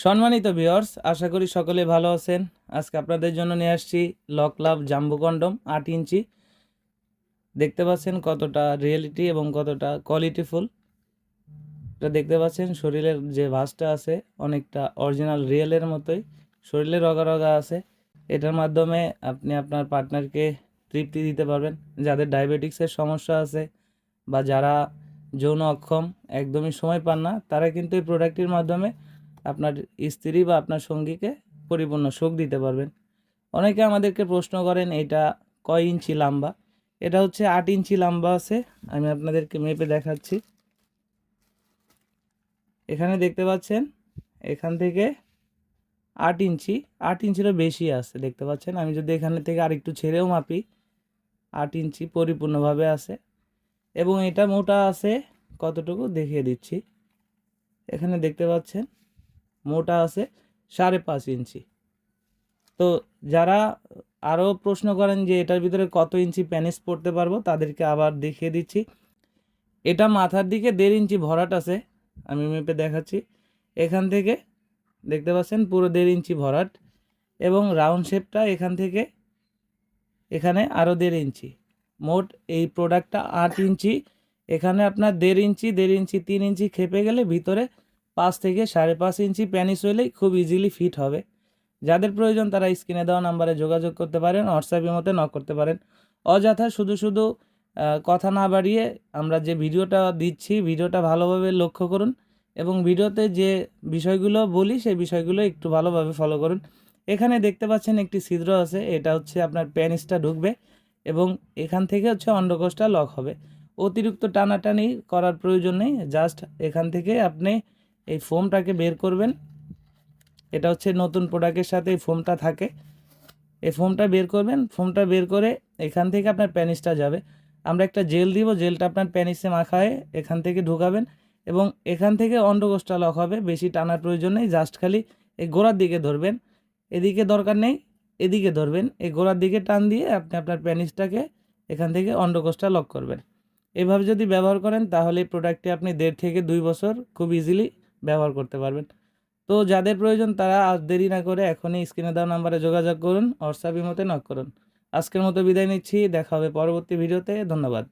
সম্মানিত ভিউয়ার্স, আশা করি সকলে ভালো আছেন। আজকে আপনাদের জন্য নিয়ে আসছি লক লাভ জাম্বো কন্ডম 8 ইঞ্চি। দেখতে পাচ্ছেন কতটা রিয়েলিটি এবং কতটা কোয়ালিটিফুল। এটা দেখতে পাচ্ছেন শরীরের যে ভাঁজটা আছে অনেকটা অরিজিনাল রিয়েলের মতোই, শরীরে রগা রগা আছে। এটার মাধ্যমে আপনি আপনার পার্টনারকে তৃপ্তি দিতে পারবেন। যাদের ডায়াবেটিক্সের সমস্যা আছে বা যারা যৌন অক্ষম, একদমই সময় পান না, তারা কিন্তু এই প্রোডাক্টটির মাধ্যমে আপনার স্ত্রী বা আপনার সঙ্গীকে পরিপূর্ণ সুখ দিতে পারবেন। অনেকে আমাদেরকে প্রশ্ন করেন এটা কয় ইঞ্চি লম্বা। এটা হচ্ছে 8 ইঞ্চি লম্বা আছে। আমি আপনাদেরকে মেপে দেখাচ্ছি। এখানে দেখতে পাচ্ছেন এখান থেকে 8 ইঞ্চি, 8 ইঞ্চিরও বেশি আছে দেখতে পাচ্ছেন। আমি যদি এখানে থেকে আরেকটু ছেড়েও মাপি, 8 ইঞ্চি পরিপূর্ণভাবে আছে। এবং এটা মোটা আছে কতটুকু দেখিয়ে দিচ্ছি। এখানে দেখতে পাচ্ছেন মোটা আছে 5.5 ইঞ্চি। তো যারা আরও প্রশ্ন করেন যে এটার ভিতরে কত ইঞ্চি প্যানিস পড়তে পারবো, তাদেরকে আবার দেখিয়ে দিচ্ছি। এটা মাথার দিকে 1.5 ইঞ্চি ভরাট আছে। আমি মেপে দেখাচ্ছি। এখান থেকে দেখতে পাচ্ছেন পুরো 1.5 ইঞ্চি ভরাট এবং রাউন্ড শেপটা এখান থেকে এখানে আরও 1.5 ইঞ্চি। মোট এই প্রোডাক্টটা 8 ইঞ্চি। এখানে আপনার 1.5 ইঞ্চি 1.5 ইঞ্চি 3 ইঞ্চি খেপে গেলে ভিতরে 5 থেকে 5.5 ইঞ্চি প্যানিস হলেই খুব ইজিলি ফিট হবে। যাদের প্রয়োজন তারা স্ক্রিনে দেওয়া নাম্বারে যোগাযোগ করতে পারেন, হোয়াটসঅ্যাপের মধ্যে নক করতে পারেন। অযথা শুধু শুধু কথা না বাড়িয়ে আমরা যে ভিডিওটা দিচ্ছি ভিডিওটা ভালোভাবে লক্ষ্য করুন এবং ভিডিওতে যে বিষয়গুলো বলি সেই বিষয়গুলো একটু ভালোভাবে ফলো করুন। এখানে দেখতে পাচ্ছেন একটি ছিদ্র আছে, এটা হচ্ছে আপনার প্যানিসটা ঢুকবে এবং এখান থেকে হচ্ছে অন্ডকোষটা লক হবে। অতিরিক্ত টানাটানি করার প্রয়োজন নেই, জাস্ট এখান থেকে আপনি এই ফোমটাকে বের করবেন। এটা হচ্ছে নতুন প্রোডাক্টের সাথে এই ফোমটা থাকে। এই ফোমটা বের করবেন, ফোমটা বের করে এখান থেকে আপনার প্যানিসটা যাবে। আমরা একটা জেল দিব, জেলটা আপনার প্যানিসে মাখায় এখান থেকে ঢুকাবেন এবং এখান থেকে অন্ডকোষটা লক হবে। বেশি টানার প্রয়োজন নেই, জাস্ট খালি এই গোড়ার দিকে ধরবেন, এদিকে দরকার নেই, এদিকে ধরবেন। এই গোড়ার দিকে টান দিয়ে আপনি আপনার প্যানিসটাকে এখান থেকে অন্ডকোষটা লক করবেন। এভাবে যদি ব্যবহার করেন তাহলে এই প্রোডাক্টটি আপনি 1.5 থেকে 2 বছর খুব ইজিলি ব্যবহার করতে পারবেন। তো যাদের প্রয়োজন তারা আজ দেরি না করে এখনই স্ক্রিনে দেওয়া নাম্বারে যোগাযোগ করুন, হোয়াটসঅ্যাপ ইমোতে নক করুন। আজকের মতো বিদায় নিচ্ছি, দেখা হবে পরবর্তী ভিডিওতে। ধন্যবাদ।